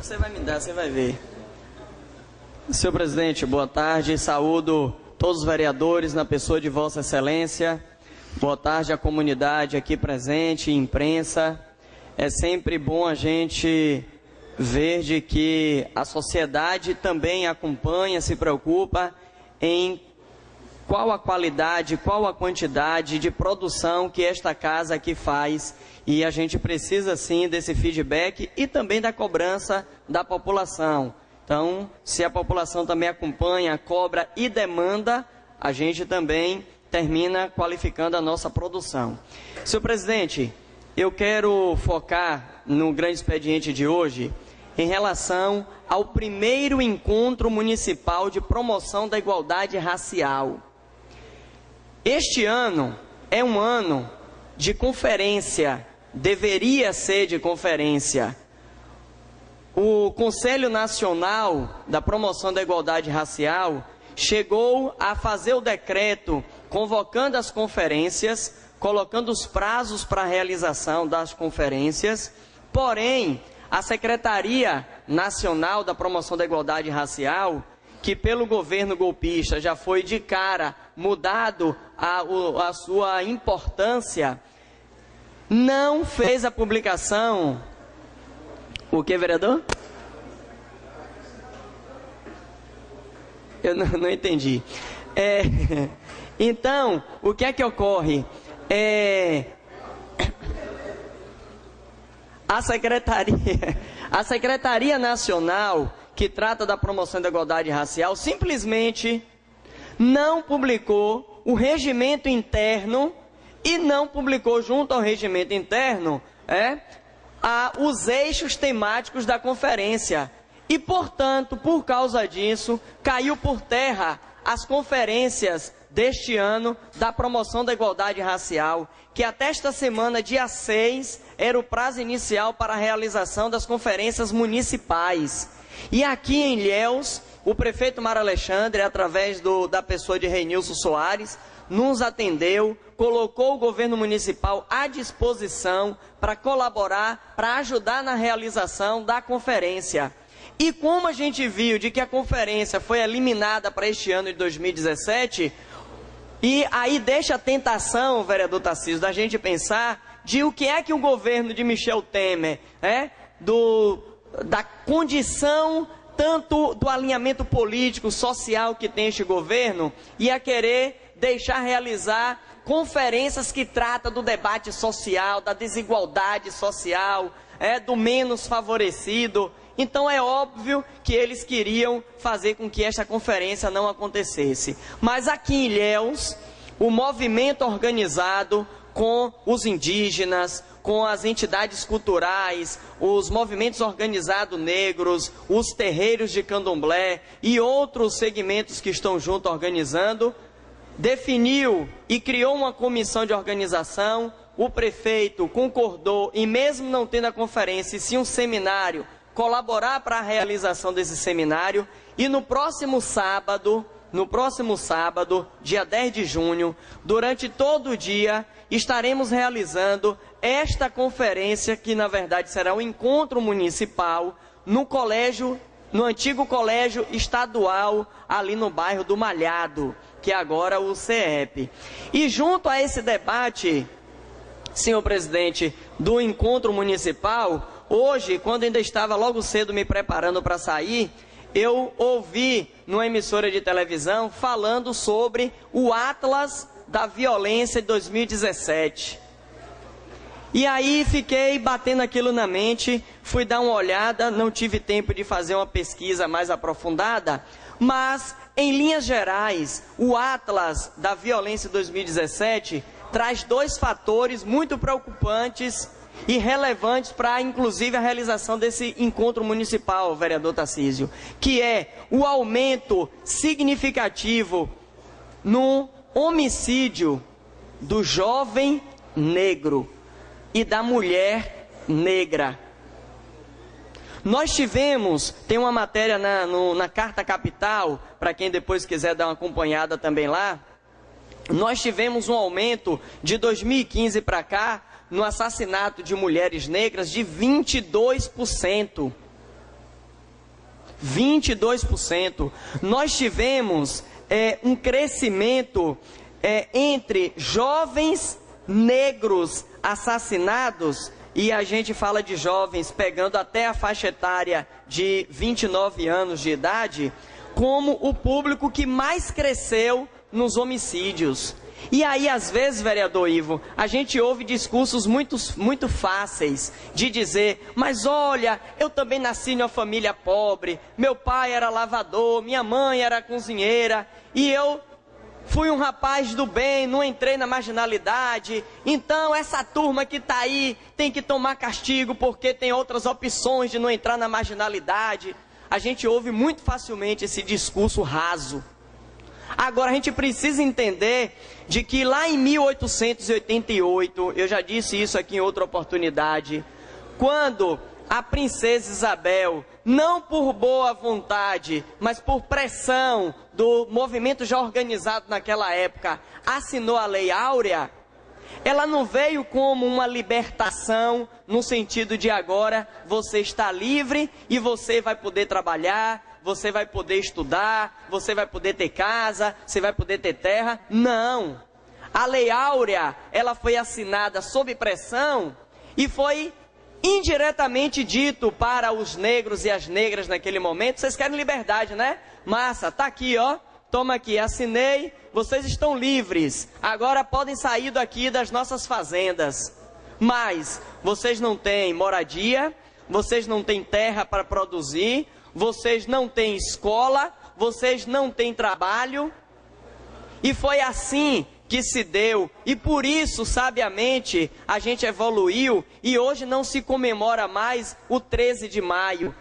Você vai me dar, você vai ver. Senhor presidente, boa tarde. Saúdo todos os vereadores na pessoa de Vossa Excelência. Boa tarde à comunidade aqui presente, imprensa. É sempre bom a gente ver de que a sociedade também acompanha, se preocupa em qual a qualidade, qual a quantidade de produção que esta casa aqui faz. E a gente precisa sim desse feedback e também da cobrança da população. Então, se a população também acompanha, cobra e demanda, a gente também termina qualificando a nossa produção. Senhor presidente, eu quero focar no grande expediente de hoje em relação ao primeiro encontro municipal de promoção da igualdade racial. Este ano é um ano de conferência, deveria ser de conferência. O Conselho Nacional da Promoção da Igualdade Racial chegou a fazer o decreto convocando as conferências, colocando os prazos para a realização das conferências, porém, a Secretaria Nacional da Promoção da Igualdade Racial, que pelo governo golpista já foi de cara mudado a sua importância, não fez a publicação. O que, vereador? Eu não entendi. Então, o que é que ocorre? A Secretaria Nacional que trata da promoção da igualdade racial simplesmente não publicou o regimento interno e não publicou junto ao regimento interno os eixos temáticos da conferência. E, portanto, por causa disso, caiu por terra as conferências deste ano da promoção da igualdade racial, que até esta semana, dia 6, era o prazo inicial para a realização das conferências municipais. E aqui em Ilhéus, o prefeito Mário Alexandre, através da pessoa de Reinilson Soares, nos atendeu, colocou o governo municipal à disposição para colaborar, para ajudar na realização da conferência. E como a gente viu de que a conferência foi eliminada para este ano de 2017, e aí deixa a tentação, vereador Tarcísio, da gente pensar de o que é que o governo de Michel Temer, da condição tanto do alinhamento político, social que tem este governo, ia querer deixar realizar conferências que tratam do debate social, da desigualdade social, do menos favorecido. Então é óbvio que eles queriam fazer com que esta conferência não acontecesse. Mas aqui em Ilhéus, o movimento organizado com os indígenas, com as entidades culturais, os movimentos organizados negros, os terreiros de candomblé e outros segmentos que estão junto organizando, definiu e criou uma comissão de organização. O prefeito concordou, e mesmo não tendo a conferência, e sim um seminário, colaborar para a realização desse seminário. E no próximo sábado, dia 10 de junho, durante todo o dia, estaremos realizando esta conferência, que na verdade será um encontro municipal no antigo colégio estadual, ali no bairro do Malhado, que é agora o CEP. E junto a esse debate, senhor presidente, do encontro municipal, hoje, quando ainda estava logo cedo me preparando para sair, eu ouvi numa emissora de televisão falando sobre o Atlas da Violência de 2017. E aí fiquei batendo aquilo na mente, fui dar uma olhada, não tive tempo de fazer uma pesquisa mais aprofundada, mas, em linhas gerais, o Atlas da Violência de 2017 traz dois fatores muito preocupantes e relevantes para, inclusive, a realização desse encontro municipal, vereador Tarcísio, que é o aumento significativo no homicídio do jovem negro e da mulher negra. Nós tivemos, tem uma matéria na Carta Capital, para quem depois quiser dar uma acompanhada também lá, nós tivemos um aumento de 2015 para cá, no assassinato de mulheres negras, de 22%. 22%. Nós tivemos um crescimento entre jovens negros assassinados, e a gente fala de jovens pegando até a faixa etária de 29 anos de idade, como o público que mais cresceu nos homicídios. E aí, às vezes, vereador Ivo, a gente ouve discursos muito fáceis de dizer: mas olha, eu também nasci em uma família pobre, meu pai era lavador, minha mãe era cozinheira, e eu fui um rapaz do bem, não entrei na marginalidade, então essa turma que está aí tem que tomar castigo porque tem outras opções de não entrar na marginalidade. A gente ouve muito facilmente esse discurso raso. Agora, a gente precisa entender de que lá em 1888, eu já disse isso aqui em outra oportunidade, quando a princesa Isabel, não por boa vontade, mas por pressão do movimento já organizado naquela época, assinou a Lei Áurea, ela não veio como uma libertação, no sentido de agora você está livre e você vai poder trabalhar, você vai poder estudar, você vai poder ter casa, você vai poder ter terra. Não. A Lei Áurea, ela foi assinada sob pressão e foi indiretamente dito para os negros e as negras naquele momento: vocês querem liberdade, né? Massa, tá aqui, ó. Toma aqui, assinei, vocês estão livres. Agora podem sair daqui das nossas fazendas. Mas vocês não têm moradia, vocês não têm terra para produzir, vocês não têm escola, vocês não têm trabalho. E foi assim que se deu, e por isso, sabiamente, a gente evoluiu, e hoje não se comemora mais o 13 de maio.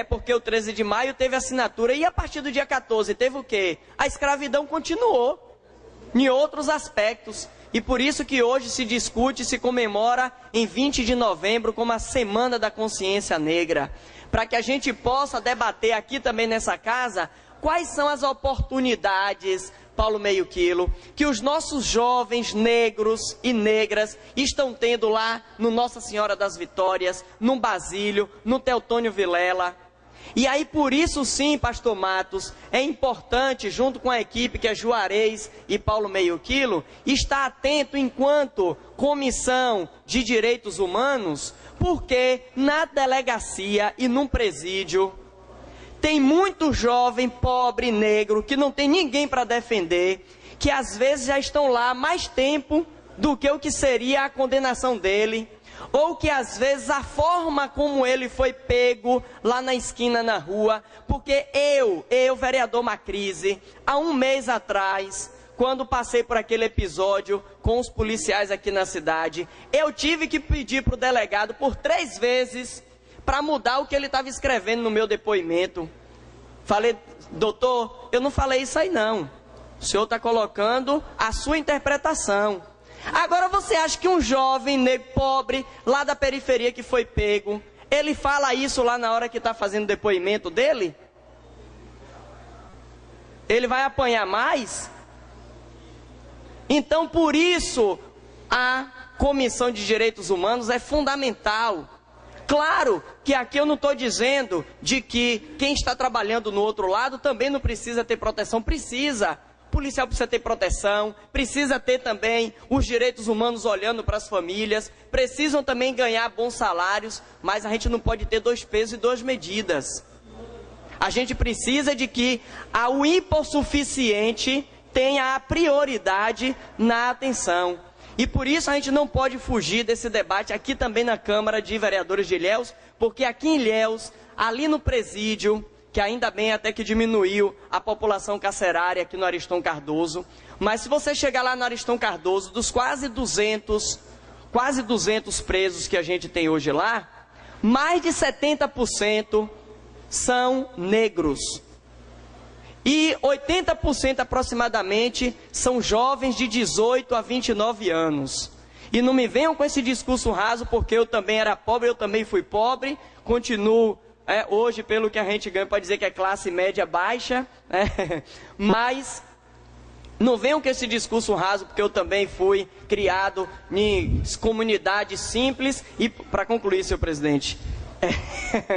Porque o 13 de maio teve assinatura, e a partir do dia 14 teve o quê? A escravidão continuou, em outros aspectos. E por isso que hoje se discute, se comemora em 20 de novembro como a Semana da Consciência Negra, para que a gente possa debater aqui também nessa casa quais são as oportunidades, Paulo Meio Quilo, que os nossos jovens negros e negras estão tendo lá no Nossa Senhora das Vitórias, no Basílio, no Teotônio Vilela. E aí, por isso sim, pastor Matos, é importante, junto com a equipe que é Juarez e Paulo Meio Quilo, estar atento enquanto Comissão de Direitos Humanos, porque na delegacia e num presídio tem muito jovem, pobre, negro, que não tem ninguém para defender, que às vezes já estão lá mais tempo do que o que seria a condenação dele, ou que às vezes a forma como ele foi pego lá na esquina, na rua, porque eu, vereador Macrise, há um mês atrás, quando passei por aquele episódio com os policiais aqui na cidade, eu tive que pedir para o delegado por 3 vezes para mudar o que ele estava escrevendo no meu depoimento. Falei: doutor, eu não falei isso aí não, o senhor está colocando a sua interpretação. Agora, você acha que um jovem negro pobre lá da periferia que foi pego, ele fala isso lá na hora que está fazendo o depoimento dele? Ele vai apanhar mais? Então, por isso, a Comissão de Direitos Humanos é fundamental. Claro que aqui eu não estou dizendo de que quem está trabalhando no outro lado também não precisa ter proteção. Precisa. O policial precisa ter proteção, precisa ter também os direitos humanos olhando para as famílias, precisam também ganhar bons salários, mas a gente não pode ter 2 pesos e 2 medidas. A gente precisa de que o hipossuficiente tenha a prioridade na atenção. E por isso a gente não pode fugir desse debate aqui também na Câmara de Vereadores de Ilhéus, porque aqui em Ilhéus, ali no presídio, que ainda bem até que diminuiu a população carcerária aqui no Ariston Cardoso, mas se você chegar lá no Ariston Cardoso, dos quase 200 presos que a gente tem hoje lá, mais de 70% são negros. E 80% aproximadamente são jovens de 18 a 29 anos. E não me venham com esse discurso raso, porque eu também era pobre, eu também fui pobre, continuo hoje, pelo que a gente ganha, pode dizer que é classe média baixa, mas não venham com esse discurso raso, porque eu também fui criado em comunidades simples. E para concluir, senhor presidente,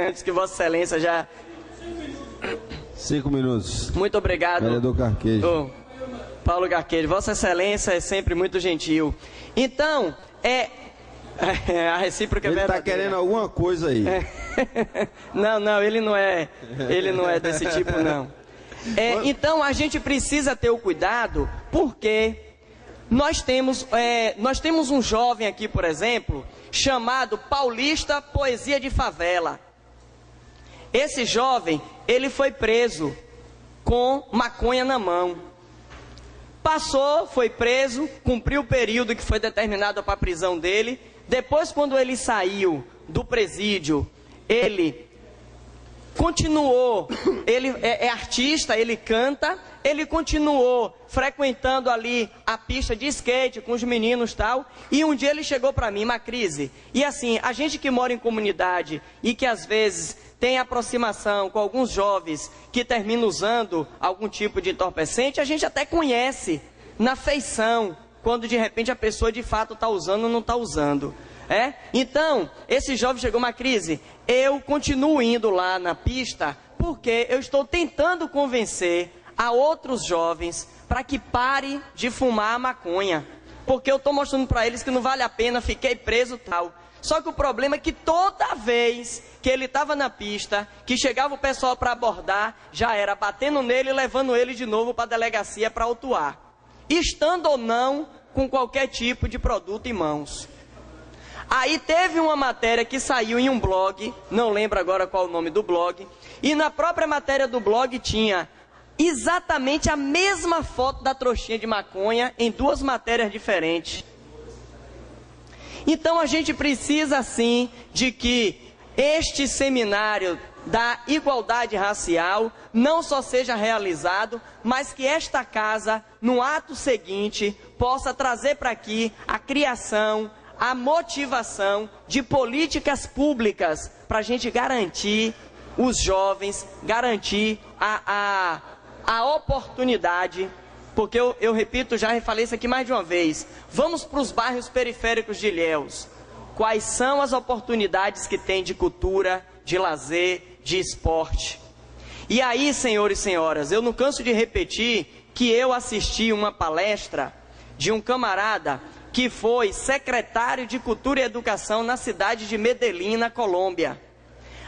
antes que Vossa Excelência já... 5 minutos. Muito obrigado. Vereador Carquejo. Paulo Carquejo, Vossa Excelência é sempre muito gentil. Então, a recíproca é verdadeira. Ele está querendo alguma coisa aí. Não, ele não é desse tipo, não. Então, a gente precisa ter o cuidado, porque nós temos um jovem aqui, por exemplo, chamado Paulista Poesia de Favela. Esse jovem, ele foi preso com maconha na mão. Passou, foi preso, cumpriu o período que foi determinado para a prisão dele. Depois, quando ele saiu do presídio, ele continuou, ele é artista, ele canta, ele continuou frequentando ali a pista de skate com os meninos e tal, e um dia ele chegou para mim, Macrise, e assim, a gente que mora em comunidade e que às vezes tem aproximação com alguns jovens que terminam usando algum tipo de entorpecente, a gente até conhece na feição, quando de repente a pessoa de fato está usando ou não está usando. Então, esse jovem chegou uma crise, eu continuo indo lá na pista, porque eu estou tentando convencer a outros jovens para que pare de fumar a maconha, porque eu estou mostrando para eles que não vale a pena, fiquei preso e tal. Só que o problema é que toda vez que ele estava na pista, que chegava o pessoal para abordar, já era batendo nele e levando ele de novo para a delegacia para autuar, estando ou não com qualquer tipo de produto em mãos. Aí teve uma matéria que saiu em um blog, não lembro agora qual o nome do blog, e na própria matéria do blog tinha exatamente a mesma foto da trouxinha de maconha em duas matérias diferentes. Então a gente precisa sim de que este seminário da igualdade racial não só seja realizado, mas que esta casa, no ato seguinte, possa trazer para aqui a criação, a motivação de políticas públicas para a gente garantir os jovens, garantir a oportunidade, porque eu repito, já falei isso aqui mais de uma vez, vamos para os bairros periféricos de Ilhéus, quais são as oportunidades que tem de cultura, de lazer, de esporte. E aí, senhores e senhoras, eu não canso de repetir que eu assisti uma palestra de um camarada que foi secretário de Cultura e Educação na cidade de Medellín, na Colômbia.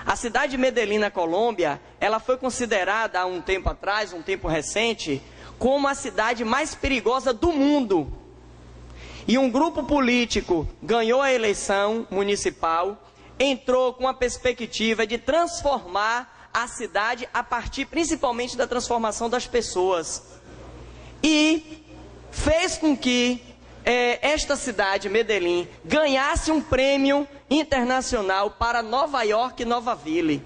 A cidade de Medellín, na Colômbia, ela foi considerada há um tempo atrás, um tempo recente, como a cidade mais perigosa do mundo. E um grupo político ganhou a eleição municipal, entrou com a perspectiva de transformar a cidade a partir principalmente da transformação das pessoas. E fez com que esta cidade, Medellín, ganhasse um prêmio internacional para Nova York e Nova Ville.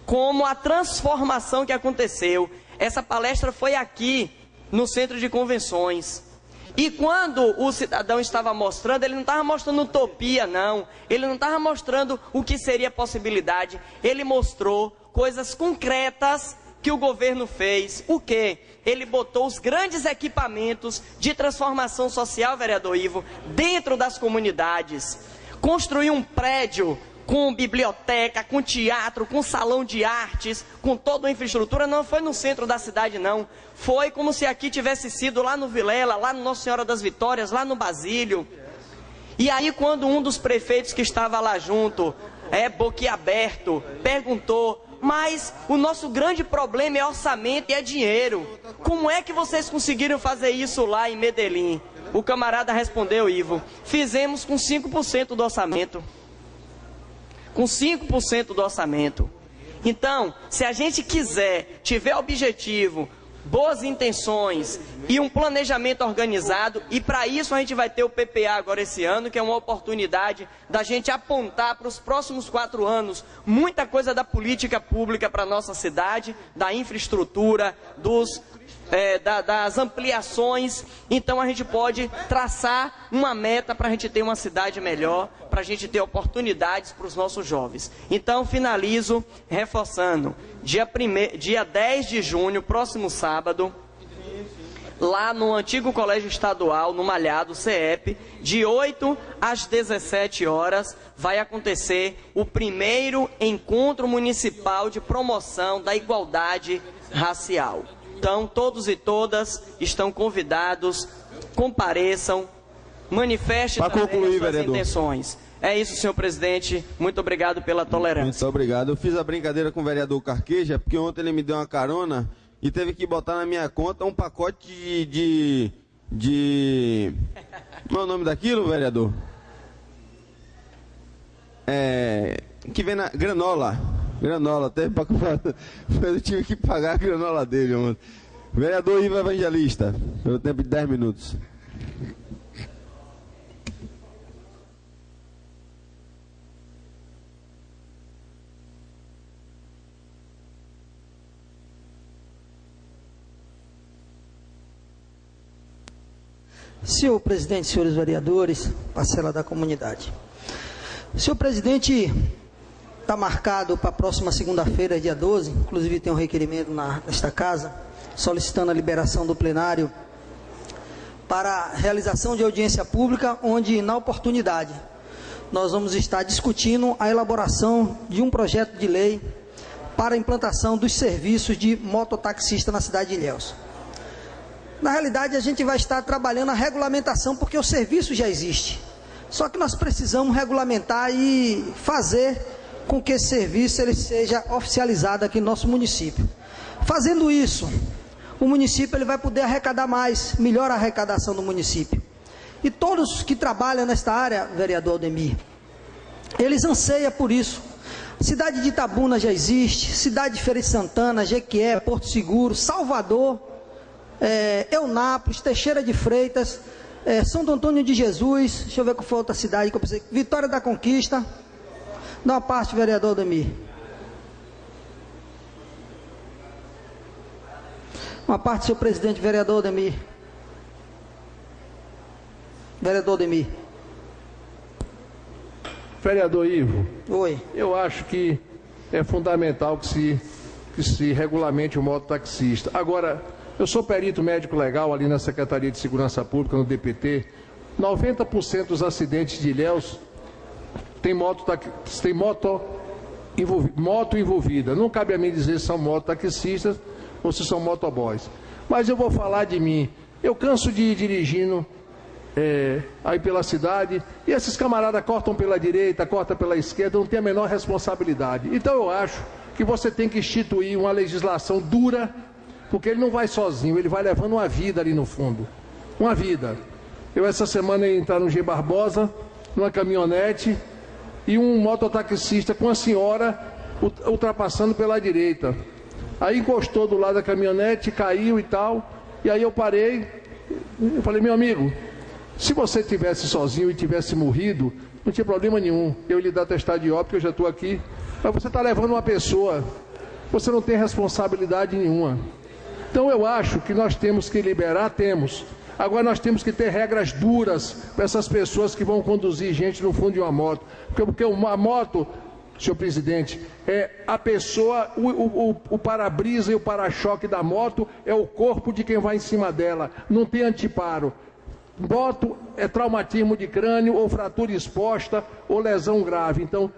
Como a transformação que aconteceu. Essa palestra foi aqui, no centro de convenções. E quando o cidadão estava mostrando, ele não estava mostrando utopia, não. Ele não estava mostrando o que seria possibilidade. Ele mostrou coisas concretas que o governo fez. O quê? Ele botou os grandes equipamentos de transformação social, vereador Ivo, dentro das comunidades. Construiu um prédio com biblioteca, com teatro, com salão de artes, com toda a infraestrutura. Não foi no centro da cidade, não. Foi como se aqui tivesse sido lá no Vilela, lá no Nossa Senhora das Vitórias, lá no Basílio. E aí, quando um dos prefeitos que estava lá junto, boquiaberto, perguntou: mas o nosso grande problema é orçamento e é dinheiro. Como é que vocês conseguiram fazer isso lá em Medellín? O camarada respondeu, Ivo: fizemos com 5% do orçamento. Com 5% do orçamento. Então, se a gente quiser, tiver objetivo, boas intenções e um planejamento organizado, e para isso a gente vai ter o PPA agora esse ano, que é uma oportunidade da gente apontar para os próximos 4 anos muita coisa da política pública para a nossa cidade, da infraestrutura, das ampliações. Então a gente pode traçar uma meta para a gente ter uma cidade melhor, para a gente ter oportunidades para os nossos jovens. Então finalizo reforçando, dia 10 de junho, próximo sábado, lá no antigo Colégio Estadual, no Malhado, CEP, de 8 às 17 horas, vai acontecer o primeiro encontro municipal de promoção da igualdade racial. Então, todos e todas estão convidados, compareçam, manifestem também as suas intenções. É isso, senhor presidente. Muito obrigado pela tolerância. Muito obrigado. Eu fiz a brincadeira com o vereador Carqueja, porque ontem ele me deu uma carona e teve que botar na minha conta um pacote Qual é o nome daquilo, vereador? Que vem na granola. Granola, eu tive que pagar a granola dele ontem. Vereador Ivo Evangelista, pelo tempo de 10 minutos. Senhor presidente, senhores vereadores, parcela da comunidade. Senhor presidente, está marcado para a próxima segunda-feira, dia 12, inclusive tem um requerimento nesta casa, solicitando a liberação do plenário para a realização de audiência pública, onde, na oportunidade, nós vamos estar discutindo a elaboração de um projeto de lei para a implantação dos serviços de mototaxista na cidade de Ilhéus. Na realidade, a gente vai estar trabalhando a regulamentação, porque o serviço já existe. Só que nós precisamos regulamentar e fazer com que esse serviço ele seja oficializado aqui no nosso município. Fazendo isso, o município ele vai poder arrecadar mais, melhor a arrecadação do município. E todos que trabalham nesta área, vereador Aldemir, eles anseiam por isso. Cidade de Itabuna já existe, cidade de Feira de Santana, Jequié, Porto Seguro, Salvador, Eunápolis, Teixeira de Freitas, Santo Antônio de Jesus, deixa eu ver qual foi a outra cidade que eu pensei, Vitória da Conquista. Dá uma parte, vereador Aldemir. Uma parte, senhor presidente, vereador Aldemir. Vereador Aldemir. Vereador Ivo. Oi. Eu acho que é fundamental que se regulamente o mototaxista. Agora, eu sou perito médico legal ali na Secretaria de Segurança Pública, no DPT. 90% dos acidentes de Ilhéus tem moto envolvida. Não cabe a mim dizer se são mototaxistas ou se são motoboys. Mas eu vou falar de mim. Eu canso de ir dirigindo aí pela cidade e esses camaradas cortam pela direita, cortam pela esquerda, não tem a menor responsabilidade. Então eu acho que você tem que instituir uma legislação dura, porque ele não vai sozinho, ele vai levando uma vida ali no fundo. Uma vida. Eu essa semana ia entrar no G Barbosa, numa caminhonete, e um mototaxista com a senhora ultrapassando pela direita. Aí encostou do lado da caminhonete, caiu e tal, e aí eu parei, eu falei, meu amigo, se você estivesse sozinho e tivesse morrido, não tinha problema nenhum, eu lhe dar atestado de óbito, porque eu já estou aqui, mas você está levando uma pessoa, você não tem responsabilidade nenhuma. Então eu acho que nós temos que liberar, agora nós temos que ter regras duras para essas pessoas que vão conduzir gente no fundo de uma moto, porque uma moto, senhor presidente, a pessoa, o para-brisa e o para-choque da moto é o corpo de quem vai em cima dela, não tem anteparo. Moto é traumatismo de crânio, ou fratura exposta, ou lesão grave. Então,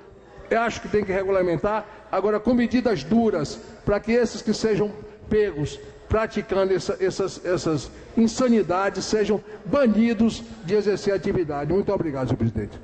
eu acho que tem que regulamentar, agora com medidas duras, para que esses que sejam pegos praticando essas insanidades sejam banidos de exercer atividade. Muito obrigado, senhor presidente.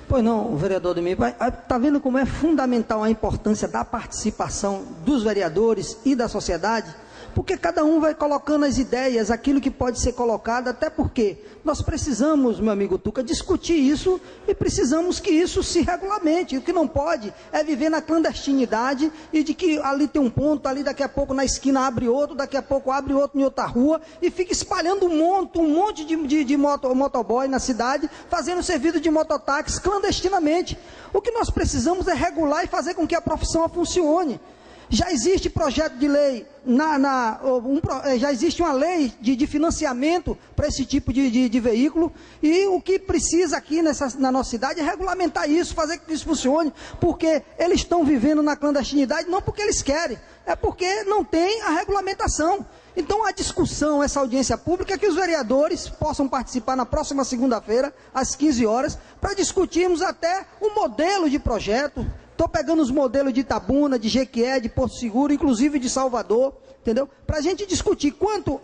Pois não, vereador Aldemir, está vendo como é fundamental a importância da participação dos vereadores e da sociedade? Porque cada um vai colocando as ideias, aquilo que pode ser colocado, até porque nós precisamos, meu amigo Tuca, discutir isso e precisamos que isso se regulamente. O que não pode é viver na clandestinidade e de que ali tem um ponto, ali daqui a pouco na esquina abre outro, daqui a pouco abre outro em outra rua e fica espalhando um monte de motoboy na cidade, fazendo serviço de mototáxi clandestinamente. O que nós precisamos é regular e fazer com que a profissão funcione. Já existe projeto de lei, já existe uma lei de financiamento para esse tipo de veículo, e o que precisa aqui na nossa cidade é regulamentar isso, fazer com que isso funcione, porque eles estão vivendo na clandestinidade não porque eles querem, é porque não tem a regulamentação. Então, a discussão, essa audiência pública, é que os vereadores possam participar na próxima segunda-feira, às 15 horas, para discutirmos até o modelo de projeto. Estou pegando os modelos de Itabuna, de Jequié, de Porto Seguro, inclusive de Salvador, entendeu? Para a gente discutir quanto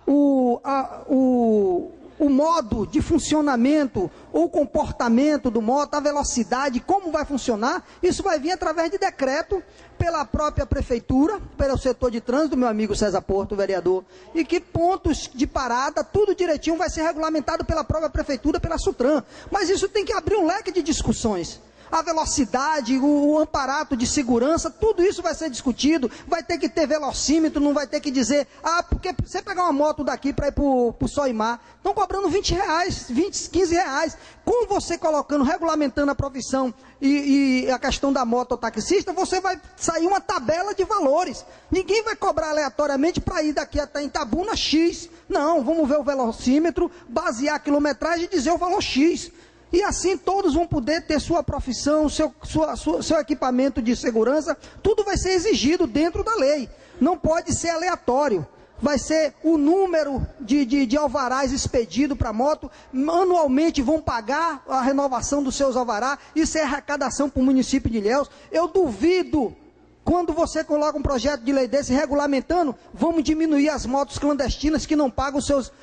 o modo de funcionamento, ou comportamento do moto, a velocidade, como vai funcionar, isso vai vir através de decreto, pela própria prefeitura, pelo setor de trânsito, meu amigo César Porto, vereador, e que pontos de parada, tudo direitinho, vai ser regulamentado pela própria prefeitura, pela Sutran. Mas isso tem que abrir um leque de discussões. A velocidade, o amparato de segurança, tudo isso vai ser discutido, vai ter que ter velocímetro, não vai ter que dizer, porque você pegar uma moto daqui para ir para o Soimar, estão cobrando R$20, 15 reais. Com você colocando, regulamentando a profissão e a questão da mototaxista, você vai sair uma tabela de valores. Ninguém vai cobrar aleatoriamente para ir daqui até Itabuna X. Não, vamos ver o velocímetro, basear a quilometragem e dizer o valor X. E assim todos vão poder ter sua profissão, seu equipamento de segurança, tudo vai ser exigido dentro da lei. Não pode ser aleatório. Vai ser o número de alvarás expedido para a moto, anualmente vão pagar a renovação dos seus alvarás, isso é arrecadação para o município de Ilhéus. Eu duvido, quando você coloca um projeto de lei desse regulamentando, vamos diminuir as motos clandestinas que não pagam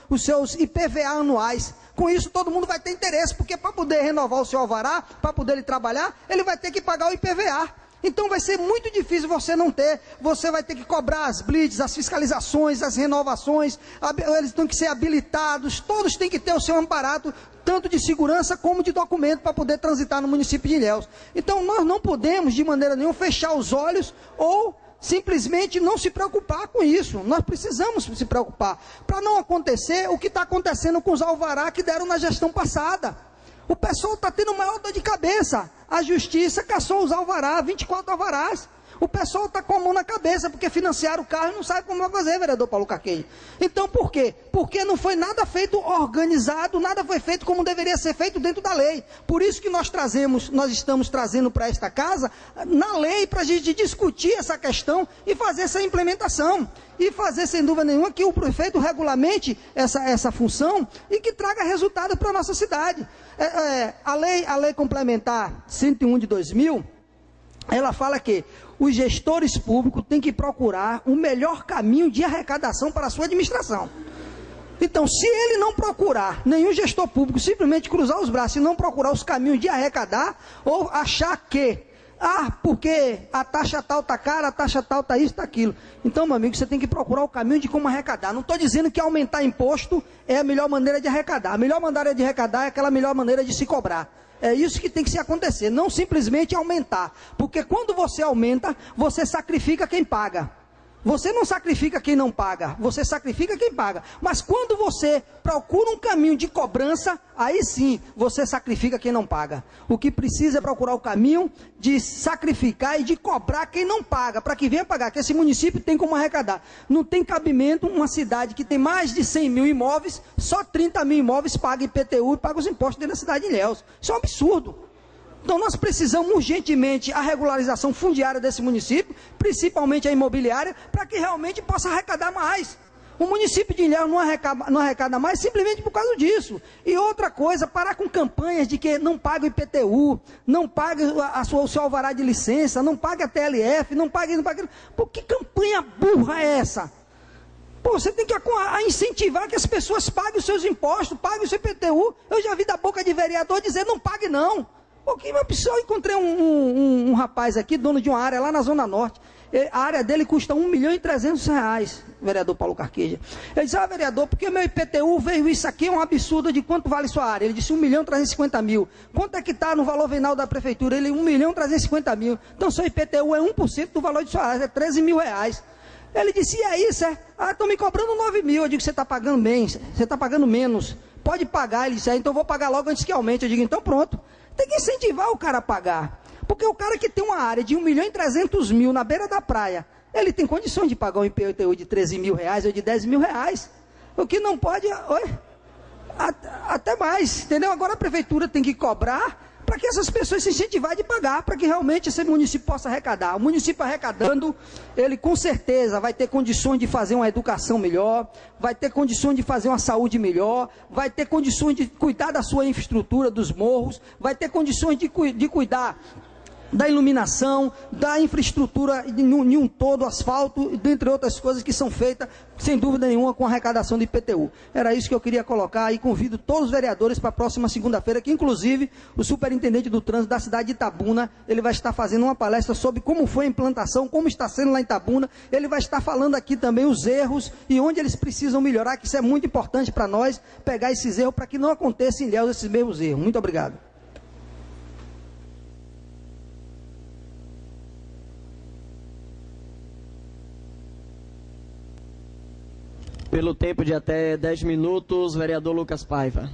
os seus IPVA anuais. Com isso todo mundo vai ter interesse, porque para poder renovar o seu alvará, para poder ele trabalhar, ele vai ter que pagar o IPVA. Então vai ser muito difícil você não ter, você vai ter que cobrar as blitz, as fiscalizações, as renovações, eles têm que ser habilitados, todos têm que ter o seu amparato, tanto de segurança como de documento, para poder transitar no município de Ilhéus. Então nós não podemos de maneira nenhuma fechar os olhos ou simplesmente não se preocupar com isso. Nós precisamos se preocupar, para não acontecer o que está acontecendo com os alvará que deram na gestão passada. O pessoal está tendo maior dor de cabeça. A justiça cassou os alvarás, 24 alvarás. O pessoal está com a mão na cabeça, porque financiaram o carro e não sabe como vai fazer, vereador Paulo Carqueja. Então por quê? Porque não foi nada feito organizado, nada foi feito como deveria ser feito dentro da lei. Por isso que nós estamos trazendo para esta casa, na lei, para a gente discutir essa questão e fazer essa implementação. E fazer, sem dúvida nenhuma, que o prefeito regulamente essa função e que traga resultado para a nossa cidade. A lei complementar 101 de 2000, ela fala que os gestores públicos têm que procurar o melhor caminho de arrecadação para a sua administração. Então, se ele não procurar, nenhum gestor público simplesmente cruzar os braços e não procurar os caminhos de arrecadar, ou achar que, porque a taxa tal está cara, a taxa tal está isso, está aquilo. Então, meu amigo, você tem que procurar o caminho de como arrecadar. Não estou dizendo que aumentar imposto é a melhor maneira de arrecadar. A melhor maneira de arrecadar é aquela melhor maneira de se cobrar. É isso que tem que se acontecer, não simplesmente aumentar. Porque quando você aumenta, você sacrifica quem paga. Você não sacrifica quem não paga, você sacrifica quem paga. Mas quando você procura um caminho de cobrança, aí sim, você sacrifica quem não paga. O que precisa é procurar o caminho de sacrificar e de cobrar quem não paga, para que venha pagar, que esse município tem como arrecadar. Não tem cabimento uma cidade que tem mais de 100 mil imóveis, só 30 mil imóveis paga IPTU e paga os impostos dentro da cidade de Ilhéus. Isso é um absurdo. Então nós precisamos urgentemente a regularização fundiária desse município, principalmente a imobiliária, para que realmente possa arrecadar mais. O município de Ilhéus não arrecada mais simplesmente por causa disso. E outra coisa, parar com campanhas de que não paga o IPTU, não paga o seu alvará de licença, não paga a TLF, não paga... Pô, que campanha burra é essa? Pô, você tem que incentivar que as pessoas paguem os seus impostos, paguem o seu IPTU. Eu já vi da boca de vereador dizer não pague não. Porque uma pessoa, eu encontrei um rapaz aqui, dono de uma área lá na Zona Norte. A área dele custa R$1.300.000, vereador Paulo Carqueja. Ele disse, vereador, porque meu IPTU veio isso aqui, é um absurdo de quanto vale sua área. Ele disse R$1.350.000. Quanto é que está no valor venal da prefeitura? Ele, R$1.350.000. Então seu IPTU é 1% do valor de sua área, é R$13 mil. Ele disse, e é isso, é? Estão me cobrando 9 mil. Eu digo, você está pagando bem, você está pagando menos. Pode pagar. Ele disse, então eu vou pagar logo antes que aumente. Eu digo, então pronto. Tem que incentivar o cara a pagar. Porque o cara que tem uma área de R$1.300.000 na beira da praia, ele tem condições de pagar um IPTU de R$13 mil ou de R$10 mil. O que não pode, até mais, entendeu? Agora a prefeitura tem que cobrar para que essas pessoas se incentivem de pagar, para que realmente esse município possa arrecadar. O município arrecadando, ele com certeza vai ter condições de fazer uma educação melhor, vai ter condições de fazer uma saúde melhor, vai ter condições de cuidar da sua infraestrutura, dos morros, vai ter condições de cuidar da iluminação, da infraestrutura em um todo, asfalto, dentre outras coisas que são feitas, sem dúvida nenhuma, com a arrecadação do IPTU. Era isso que eu queria colocar e convido todos os vereadores para a próxima segunda-feira, que inclusive o superintendente do trânsito da cidade de Itabuna, ele vai estar fazendo uma palestra sobre como foi a implantação, como está sendo lá em Itabuna, ele vai estar falando aqui também os erros e onde eles precisam melhorar, que isso é muito importante para nós, pegar esses erros para que não aconteçam em Ilhéus esses mesmos erros. Muito obrigado. Pelo tempo de até 10 minutos, vereador Lucas Paiva.